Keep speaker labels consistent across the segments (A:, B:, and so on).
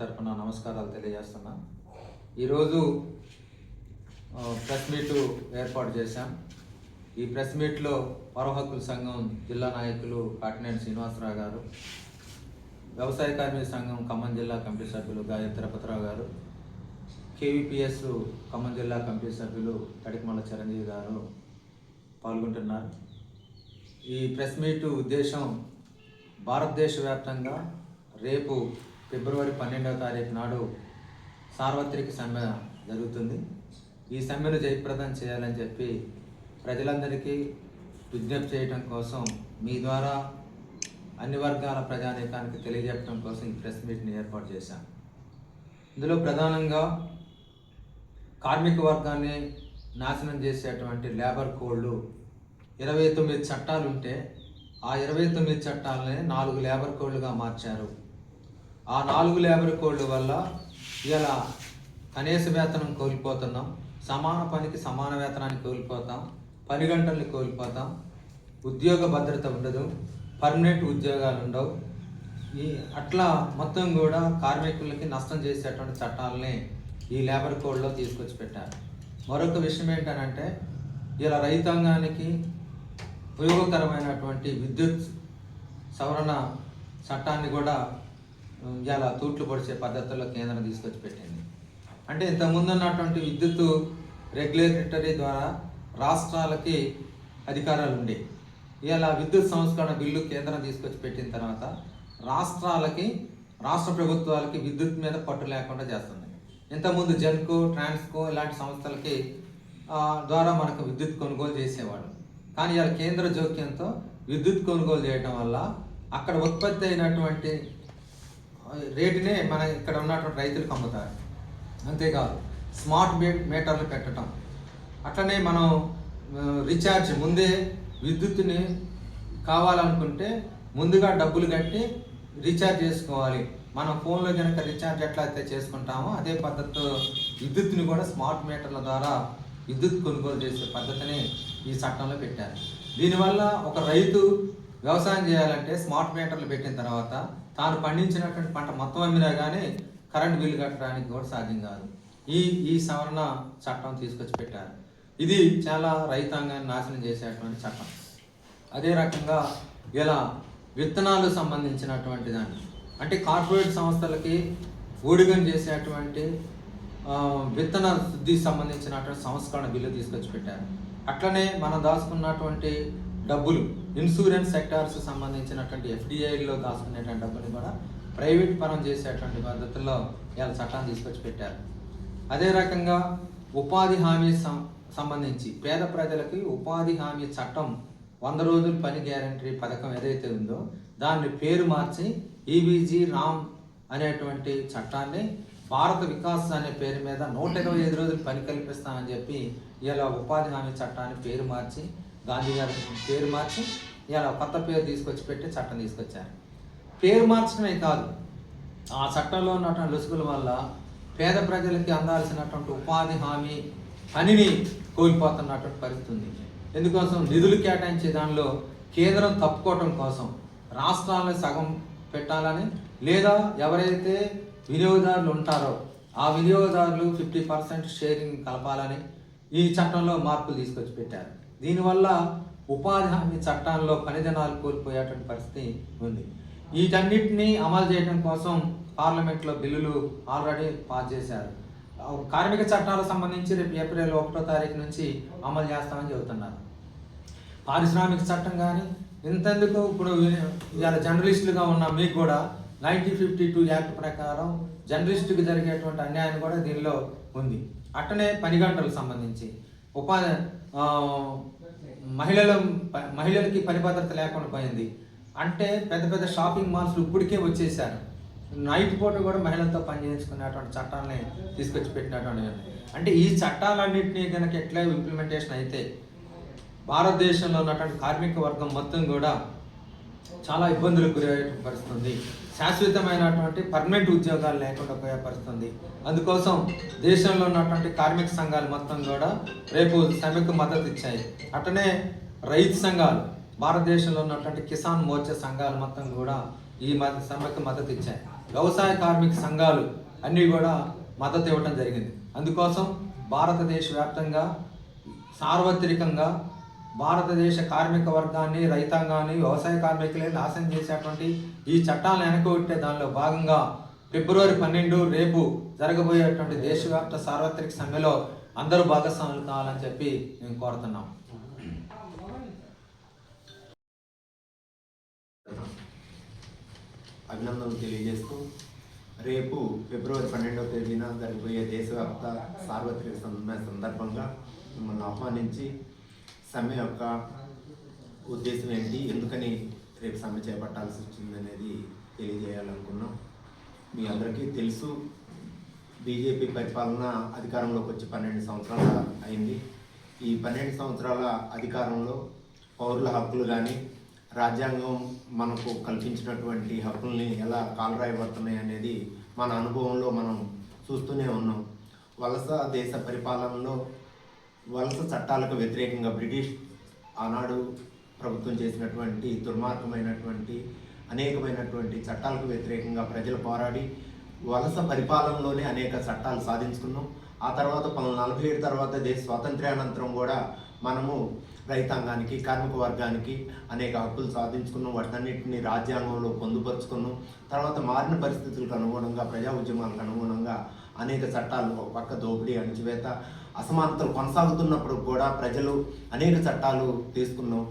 A: తరపున నమస్కారాలు తెలియజేస్తున్నా. ఈరోజు ప్రెస్ మీటు ఏర్పాటు చేశాం. ఈ ప్రెస్ మీట్లో పౌర హక్కుల సంఘం జిల్లా నాయకులు కాటినేని శ్రీనివాసరావు గారు, వ్యవసాయ కార్మిక సంఘం ఖమ్మం జిల్లా కమిటీ సభ్యులు గాయం తిరుపతిరావు గారు, కేవీపీఎస్ ఖమ్మం జిల్లా కమిటీ సభ్యులు కడికమల్ల చిరంజీవి గారు పాల్గొంటున్నారు. ఈ ప్రెస్ మీటు ఉద్దేశం భారతదేశ వ్యాప్తంగా రేపు ఫిబ్రవరి 12వ తారీఖు నాడు సార్వత్రిక సమ్మె జరుగుతుంది. ఈ సమ్మెను జయప్రదం చేయాలని చెప్పి ప్రజలందరికీ విజ్ఞప్తి చేయడం కోసం, మీ ద్వారా అన్ని వర్గాల ప్రజానీకానికి తెలియజెప్పడం కోసం ఈ ప్రెస్ మీట్ని ఏర్పాటు చేశాం. ఇందులో ప్రధానంగా కార్మిక వర్గాన్ని నాశనం చేసేటువంటి లేబర్ కోడ్లు 29 చట్టాలు ఉంటే ఆ 29 చట్టాలని 4 లేబర్ కోడ్లుగా మార్చారు. ఆ 4 లేబర్ కోడ్ల వల్ల ఇలా కనీస వేతనం కోల్పోతున్నాం, సమాన పనికి సమాన వేతనాన్ని కోల్పోతాం, పని గంటల్ని కోల్పోతాం, ఉద్యోగ భద్రత ఉండదు, పర్మనెంట్ ఉద్యోగాలు ఉండవు. అట్లా మొత్తం కూడా కార్మికులకి నష్టం చేసేటువంటి చట్టాలని ఈ లేబర్ కోడ్లో తీసుకొచ్చి పెట్టారు. మరొక విషయం ఏంటనంటే, ఇలా రైతాంగానికి ఉపయోగకరమైనటువంటి విద్యుత్ సవరణ చట్టాన్ని కూడా ఇలా తూట్లు పొడిచే పద్ధతుల్లో కేంద్రం తీసుకొచ్చి పెట్టింది. అంటే ఇంతకుముందు ఉన్నటువంటి విద్యుత్ రెగ్యులేటరీ ద్వారా రాష్ట్రాలకి అధికారాలు ఉండేవి. ఇలా విద్యుత్ సంస్కరణ బిల్లు కేంద్రం తీసుకొచ్చి పెట్టిన తర్వాత రాష్ట్ర ప్రభుత్వాలకి విద్యుత్ మీద పట్టు లేకుండా చేస్తుంది. ఇంతకుముందు జెన్కో, ట్రాన్స్కో ఇలాంటి సంస్థలకి ద్వారా మనకు విద్యుత్ కొనుగోలు చేసేవాడు. కానీ ఇలా కేంద్ర జోక్యంతో విద్యుత్ కొనుగోలు చేయడం వల్ల అక్కడ ఉత్పత్తి అయినటువంటి రేటునే మన ఇక్కడ ఉన్నటువంటి రైతులకు అమ్ముతారు. అంతేకాదు స్మార్ట్ మీటర్లు పెట్టడం, అట్లనే మనం రీఛార్జ్ ముందే విద్యుత్తుని కావాలనుకుంటే ముందుగా డబ్బులు కట్టి రీఛార్జ్ చేసుకోవాలి. మనం ఫోన్లో కనుక రీఛార్జ్ ఎట్లా అయితే చేసుకుంటామో అదే పద్ధతితో విద్యుత్తుని కూడా స్మార్ట్ మీటర్ల ద్వారా విద్యుత్ కొనుగోలు చేసే పద్ధతిని ఈ చట్టంలో పెట్టారు. దీనివల్ల ఒక రైతు వ్యవసాయం చేయాలంటే స్మార్ట్ మీటర్లు పెట్టిన తర్వాత తాను పండించినటువంటి పంట మొత్తం అమ్మినా కానీ కరెంట్ బిల్లు కట్టడానికి కూడా సాధ్యం కాదు. ఈ సవరణ చట్టం తీసుకొచ్చి పెట్టారు. ఇది చాలా రైతాంగాన్ని నాశనం చేసేటువంటి చట్టం. అదే రకంగా ఇలా విత్తనాలు సంబంధించినటువంటి దాన్ని, అంటే కార్పొరేట్ సంస్థలకి ఊడిగం చేసేటువంటి విత్తన శుద్ధికి సంబంధించినటువంటి సంస్కరణ బిల్లు తీసుకొచ్చి పెట్టారు. అట్లనే మనం దాచుకున్నటువంటి డబ్బులు, ఇన్సూరెన్స్ సెక్టార్స్ సంబంధించినటువంటి ఎఫ్డిఐలో దాచుకునేటువంటి డబ్బుని కూడా ప్రైవేట్ పరం చేసేటువంటి పద్ధతుల్లో ఇలా చట్టాన్ని తీసుకొచ్చి పెట్టారు. అదే రకంగా ఉపాధి హామీ సంబంధించి పేద ప్రజలకి ఉపాధి హామీ చట్టం 100 రోజుల పని గ్యారంటీ పథకం ఏదైతే ఉందో దాన్ని పేరు మార్చి ఈబీజీ రామ్ అనేటువంటి చట్టాన్ని భారత వికాస్ అనే పేరు మీద 125 రోజులు పని కల్పిస్తామని చెప్పి ఇలా ఉపాధి హామీ చట్టాన్ని పేరు మార్చి, గాంధీ గారి పేరు మార్చి ఇలా కొత్త పేరు తీసుకొచ్చి పెట్టి చట్టం తీసుకొచ్చారు. పేరు మార్చడమే కాదు, ఆ చట్టంలో ఉన్నటువంటి లొసుగుల వల్ల పేద ప్రజలకి అందాల్సినటువంటి ఉపాధి హామీ పనిని కోల్పోతున్నటువంటి పరిస్థితి ఉంది. ఎందుకోసం నిధులు కేటాయించే దానిలో కేంద్రం తప్పుకోవటం కోసం రాష్ట్రాలను సగం పెట్టాలని, లేదా ఎవరైతే వినియోగదారులు ఉంటారో ఆ వినియోగదారులు 50% షేరింగ్ కలపాలని ఈ చట్టంలో మార్పులు తీసుకొచ్చి పెట్టారు. దీనివల్ల ఉపాధి హామీ చట్టాల్లో పనిదినాలు కోల్పోయేటువంటి పరిస్థితి ఉంది. వీటన్నిటినీ అమలు చేయడం కోసం పార్లమెంట్లో బిల్లులు ఆల్రెడీ పాస్ చేశారు. కార్మిక చట్టాలకు సంబంధించి రేపు ఏప్రిల్ 1వ తారీఖు నుంచి అమలు చేస్తామని చెబుతున్నారు. పారిశ్రామిక చట్టం కానీ ఇంతెందుకు, ఇప్పుడు ఇవాళ జర్నలిస్టులుగా ఉన్న మీకు కూడా 1952 యాక్ట్ ప్రకారం జర్నలిస్టుకి జరిగేటువంటి అన్యాయం కూడా దీనిలో ఉంది. అట్టనే పని గంటలకు సంబంధించి మహిళలకి పని భద్రత లేకుండా పోయింది. అంటే పెద్ద పెద్ద షాపింగ్ మాల్స్ ఇప్పటికే వచ్చేసారు. నైట్ పూట కూడా మహిళలతో పనిచేయించుకునేటువంటి చట్టాలని తీసుకొచ్చి పెట్టినటువంటి, అంటే ఈ చట్టాలన్నింటినీ కనుక ఎట్లా ఇంప్లిమెంటేషన్ అయితే భారతదేశంలో ఉన్నటువంటి కార్మిక వర్గం మొత్తం కూడా చాలా ఇబ్బందులకు గురయ్యే పరిస్థితుంది. శాశ్వతమైనటువంటి పర్మనెంట్ ఉద్యోగాలు లేకుండా పోయే పరిస్థితుంది. అందుకోసం దేశంలో ఉన్నటువంటి కార్మిక సంఘాలు మొత్తం కూడా రేపు సమ్మెకు మద్దతు ఇచ్చాయి. అట్లనే రైతు సంఘాలు, భారతదేశంలో ఉన్నటువంటి కిసాన్ మోర్చా సంఘాలు మొత్తం కూడా ఈ సమ్మెకు మద్దతు ఇచ్చాయి. వ్యవసాయ కార్మిక సంఘాలు అన్నీ కూడా మద్దతు ఇవ్వడం జరిగింది. అందుకోసం భారతదేశ వ్యాప్తంగా సార్వత్రికంగా భారతదేశ కార్మిక వర్గాన్ని, రైతాంగాన్ని, వ్యవసాయ కార్మికులే నాశనం చేసేటువంటి ఈ చట్టాలను వెనకగొట్టే దానిలో భాగంగా ఫిబ్రవరి 12 రేపు జరగబోయేటువంటి దేశవ్యాప్త సార్వత్రిక సమ్మెలో అందరూ భాగస్వాములు కావాలని చెప్పి మేము కోరుతున్నాం.
B: అభినందనలు తెలియజేస్తూ రేపు ఫిబ్రవరి 12వ తేదీన జరగబోయే దేశవ్యాప్త సార్వత్రిక సమ్మె సందర్భంగా మిమ్మల్ని ఆహ్వానించి సమ్మె యొక్క ఉద్దేశం ఏంటి, ఎందుకని రేపు సమ్మె చేపట్టాల్సి వచ్చింది అనేది తెలియజేయాలనుకున్నాం. మీ అందరికీ తెలుసు, బీజేపీ పరిపాలన అధికారంలోకి వచ్చి 12 సంవత్సరాలు అయింది. ఈ 12 సంవత్సరాల అధికారంలో పౌరుల హక్కులు కానీ, రాజ్యాంగం మనకు కల్పించినటువంటి హక్కుల్ని ఎలా కాలరాయబడుతున్నాయి అనేది మన అనుభవంలో మనం చూస్తూనే ఉన్నాం. వలస దేశ పరిపాలనలో వలస చట్టాలకు వ్యతిరేకంగా బ్రిటిష్ ఆనాడు ప్రభుత్వం చేసినటువంటి దుర్మార్గమైనటువంటి అనేకమైనటువంటి చట్టాలకు వ్యతిరేకంగా ప్రజలు పోరాడి వలస పరిపాలనలోనే అనేక చట్టాలు సాధించుకున్నాం. ఆ తర్వాత 1947 తర్వాత దేశ స్వాతంత్ర్యానంతరం కూడా మనము రైతాంగానికి, కార్మిక వర్గానికి అనేక హక్కులు సాధించుకున్నాం. వాటన్నిటిని రాజ్యాంగంలో పొందుపరుచుకున్నాం. తర్వాత మారిన పరిస్థితులకు అనుగుణంగా, ప్రజా ఉద్యమాలకు అనుగుణంగా అనేక చట్టాలు, ఒక పక్క దోపిడీ, అణచివేత, అసమానతలు కొనసాగుతున్నప్పుడు కూడా ప్రజలు అనేక చట్టాలు తీసుకున్నాం.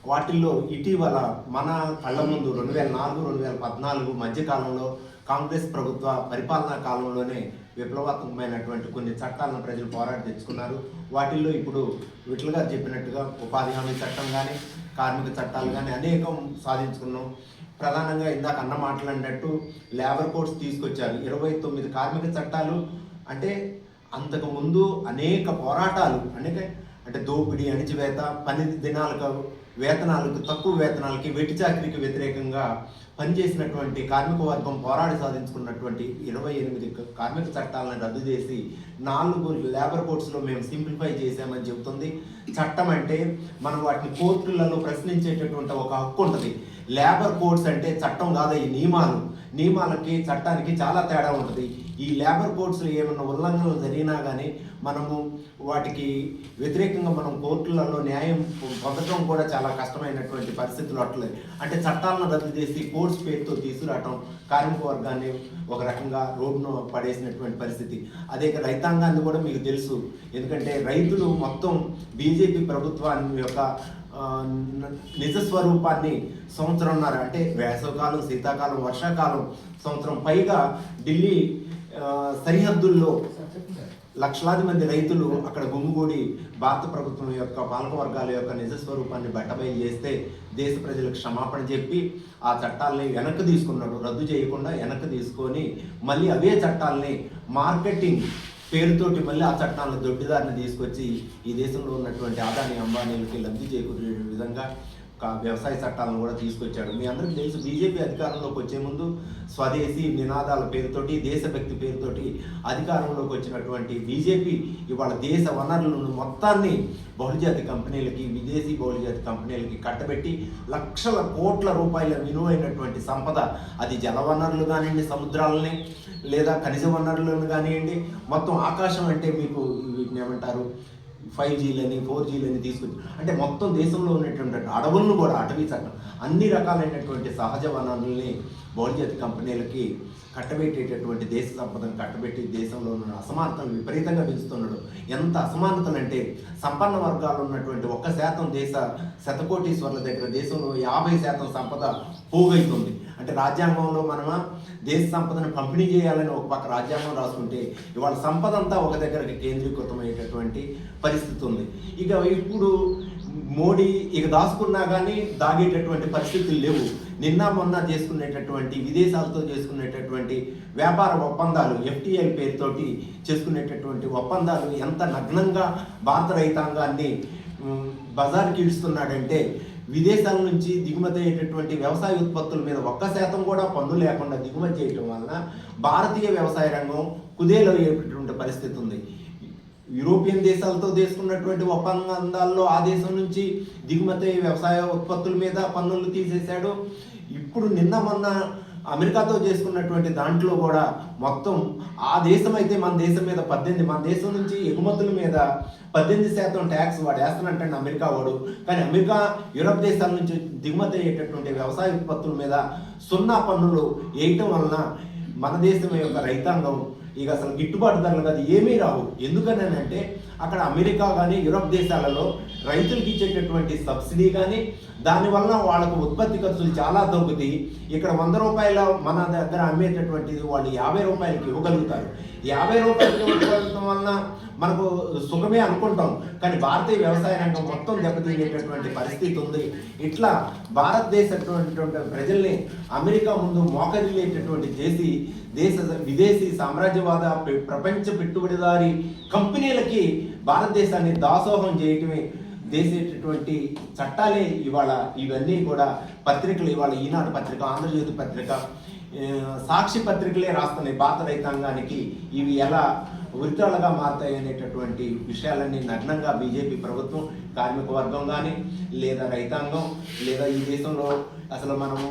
B: వాటిల్లో ఇటీవల మన కళ్ళ ముందు 2004-2014 మధ్యకాలంలో కాంగ్రెస్ ప్రభుత్వ పరిపాలనా కాలంలోనే విప్లవాత్మకమైనటువంటి కొన్ని చట్టాలను ప్రజలు పోరాడి తెచ్చుకున్నారు. వాటిల్లో ఇప్పుడు విఠల్ గారు చెప్పినట్టుగా ఉపాధి హామీ చట్టం కానీ, కార్మిక చట్టాలు కానీ అనేకం సాధించుకున్నాం. ప్రధానంగా ఇందాక అన్న మాట్లాడినట్టు లేబర్ కోడ్స్ తీసుకొచ్చారు. 29 కార్మిక చట్టాలు. అంటే అంతకుముందు అనేక పోరాటాలు, అంటే దోపిడీ, అణచివేత, పని దినాలకు వేతనాలకు, తక్కువ వేతనాలకి, వెట్టి చాకరీకి వ్యతిరేకంగా పనిచేసినటువంటి కార్మిక వర్గం పోరాడి సాధించుకున్నటువంటి 28 కార్మిక చట్టాలను రద్దు చేసి 4 లేబర్ కోడ్స్లో మేము సింప్లిఫై చేశామని చెబుతుంది. చట్టం అంటే మనం వాటిని కోర్టులలో ప్రశ్నించేటటువంటి ఒక హక్కు ఉంటుంది. లేబర్ కోడ్స్ అంటే చట్టం కాదు, ఈ నియమాలకి చట్టానికి చాలా తేడా ఉంటుంది. ఈ లేబర్ కోడ్స్లో ఏమైనా ఉల్లంఘనలు జరిగినా కానీ మనము వాటికి వ్యతిరేకంగా మనం కోర్టులలో న్యాయం పొందడం కూడా చాలా కష్టమైనటువంటి పరిస్థితులు అట్లే. అంటే చట్టాలను రద్దు చేసి కోర్ట్స్ పేరుతో తీసుకురావటం కార్మిక వర్గాన్ని ఒక రకంగా రోడ్డును పడేసినటువంటి పరిస్థితి. అదే రైతాంగాన్ని కూడా మీకు తెలుసు, ఎందుకంటే రైతులు మొత్తం బీజేపీ ప్రభుత్వాన్ని యొక్క నిజస్వరూపాన్ని సంవత్సరంన్నర, అంటే వేసవకాలం, శీతాకాలం, వర్షాకాలం సంవత్సరం పైగా ఢిల్లీ సరిహద్దుల్లో లక్షలాది మంది రైతులు అక్కడ గుమిగూడి భారత ప్రభుత్వం యొక్క పాలక వర్గాల యొక్క నిజస్వరూపాన్ని బట్టబయలు చేస్తే దేశ ప్రజలకు క్షమాపణ చెప్పి ఆ చట్టాలని వెనక్కి తీసుకున్నాడు. రద్దు చేయకుండా వెనక్కి తీసుకొని మళ్ళీ అవే చట్టాలని మార్కెటింగ్ పేరుతోటి మళ్ళీ ఆ చట్టాలను దొడ్డిదారిని తీసుకొచ్చి ఈ దేశంలో ఉన్నటువంటి అదానీ, అంబానీలకి లబ్ధి చేకూరే విధంగా వ్యవసాయ చట్టాలను కూడా తీసుకొచ్చాడు. మీ అందరికీ తెలుసు, బీజేపీ అధికారంలోకి వచ్చే ముందు స్వదేశీ నినాదాల పేరుతోటి, దేశభక్తి పేరుతోటి అధికారంలోకి వచ్చినటువంటి బీజేపీ ఇవాళ దేశ వనరులను మొత్తాన్ని బహుళజాతి కంపెనీలకి, విదేశీ బహుళజాతి కంపెనీలకి కట్టబెట్టి లక్షల కోట్ల రూపాయల విలువైనటువంటి సంపద, అది జల వనరులు కానివ్వండి, సముద్రాలని లేదా ఖనిజ వనరులను కానివ్వండి, మొత్తం ఆకాశం అంటే మీకు వీటిని ఏమంటారు 5Gలని 4Gలని తీసుకొచ్చి, అంటే మొత్తం దేశంలో ఉన్నటువంటి అడవులను కూడా, అటవీ చట్టం, అన్ని రకాలైనటువంటి సహజ వనరుల్ని బహుళజాతి కంపెనీలకి కట్టబెట్టేటటువంటి దేశ సంపదను కట్టబెట్టి దేశంలో ఉన్న అసమానతలు విపరీతంగా పెంచుతున్నాడు. ఎంత అసమానతలు అంటే సంపన్న వర్గాలు ఉన్నటువంటి 1% దేశ శతకోటీశ్వర్ల దగ్గర దేశంలో 50% సంపద పోగైతుంది. అంటే రాజ్యాంగంలో మనమా దేశ సంపదను పంపిణీ చేయాలని ఒక పక్క రాజ్యాంగం రాసుకుంటే ఇవాళ సంపద అంతా ఒక దగ్గరికి కేంద్రీకృతమయ్యేటటువంటి పరిస్థితి ఉంది. ఇక ఇప్పుడు మోడీ ఇక దాచుకున్నా కానీ దాగేటటువంటి పరిస్థితులు లేవు. నిన్న మొన్న చేసుకునేటటువంటి విదేశాలతో చేసుకునేటటువంటి వ్యాపార ఒప్పందాలు, FTI పేరుతోటి చేసుకునేటటువంటి ఒప్పందాలు ఎంత నగ్నంగా భారత రైతాంగాన్ని బజార్కి ఇడుస్తున్నాడంటే, విదేశాల నుంచి దిగుమతి అయ్యేటటువంటి వ్యవసాయ ఉత్పత్తుల మీద 1% కూడా పన్ను లేకుండా దిగుమతి చేయటం వలన భారతీయ వ్యవసాయ రంగం కుదేలయ్యేటటువంటి పరిస్థితి ఉంది. యూరోపియన్ దేశాలతో తీసుకున్నటువంటి ఒప్పందాల్లో ఆ దేశం నుంచి దిగుమతి వ్యవసాయ ఉత్పత్తుల మీద పన్నులు తీసేశాడు. ఇప్పుడు నిన్న మొన్న అమెరికాతో చేసుకున్నటువంటి దాంట్లో కూడా మొత్తం ఆ దేశం అయితే మన దేశం మీద 18, మన దేశం నుంచి ఎగుమతుల మీద 18% ట్యాక్స్ వాడు వేస్తానంటే అమెరికా వాడు. కానీ అమెరికా యూరప్ దేశాల నుంచి దిగుమతి అయ్యేటటువంటి వ్యవసాయ ఉత్పత్తుల మీద 0 పన్నులు వేయటం వలన మన దేశం యొక్క రైతాంగం ఇక అసలు గిట్టుబాటు ధరలు కాదు ఏమీ రావు. ఎందుకని అంటే అక్కడ అమెరికా కానీ యూరప్ దేశాలలో రైతులకు ఇచ్చేటటువంటి సబ్సిడీ కానీ దానివల్ల వాళ్ళకు ఉత్పత్తి ఖర్చులు చాలా తగ్గుతాయి. ఇక్కడ 100 రూపాయల మన దగ్గర అమ్మేటటువంటిది వాళ్ళు 50 రూపాయలకి ఇవ్వగలుగుతారు. 50 రూపాయలకి ఇవ్వగలగడం వలన మనకు సుఖమే అనుకుంటాం, కానీ భారతీయ వ్యవసాయ రంగం మొత్తం దెబ్బతినేటటువంటి పరిస్థితి ఉంది. ఇట్లా భారతదేశటువంటి ప్రజల్ని అమెరికా ముందు మోకరిల్లేటటువంటి చేసి విదేశీ సామ్రాజ్యవాద ప్రపంచ పెట్టుబడిదారి కంపెనీలకి భారతదేశాన్ని దాసోహం చేయటమే దేశేటటువంటి చట్టాలే ఇవాళ ఇవన్నీ కూడా పత్రికలు ఇవాళ ఈనాడు పత్రిక, ఆంధ్రజ్యోతి పత్రిక, సాక్షి పత్రికలే రాస్తున్నాయి భారత రైతాంగానికి ఇవి ఎలా ఉరితాలుగా మారుతాయి అనేటటువంటి విషయాలన్నీ నగ్నంగా బీజేపీ ప్రభుత్వం, కార్మిక వర్గం కానీ లేదా రైతాంగం లేదా ఈ దేశంలో అసలు మనము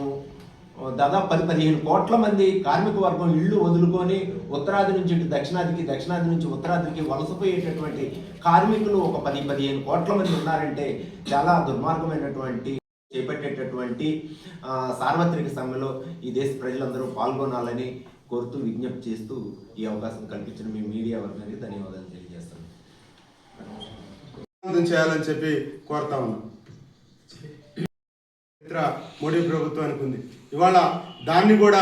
B: దాదాపు 10-15 కోట్ల మంది కార్మిక వర్గం ఇళ్ళు వదులుకొని ఉత్తరాది నుంచి ఇటు దక్షిణాదికి, దక్షిణాది నుంచి ఉత్తరాదికి వలసపోయేటటువంటి కార్మికులు ఒక 10-15 కోట్ల మంది ఉన్నారంటే చాలా దుర్మార్గమైనటువంటి చేపట్టేటటువంటి సార్వత్రిక సమ్మెలో ఈ దేశ ప్రజలందరూ పాల్గొనాలని కోరుతూ విజ్ఞప్తి చేస్తూ ఈ అవకాశం కల్పించిన మీ మీడియా వర్గానికి ధన్యవాదాలు తెలియజేస్తాను.
C: చేయాలని చెప్పి కోరుతా ఉన్నాం. మోడీ ప్రభుత్వానికి ఉంది. ఇవాళ దాన్ని కూడా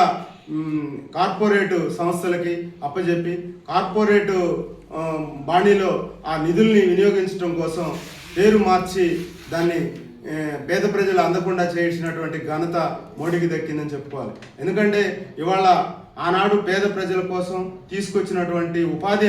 C: కార్పొరేట్ సంస్థలకి అప్పచెప్పి కార్పొరేట్ బాణీలో ఆ నిధుల్ని వినియోగించడం కోసం పేరు మార్చి దాన్ని పేద ప్రజలు అందకుండా చేయించినటువంటి ఘనత మోడీకి దక్కిందని చెప్పుకోవాలి. ఎందుకంటే ఇవాళ ఆనాడు పేద ప్రజల కోసం తీసుకొచ్చినటువంటి ఉపాధి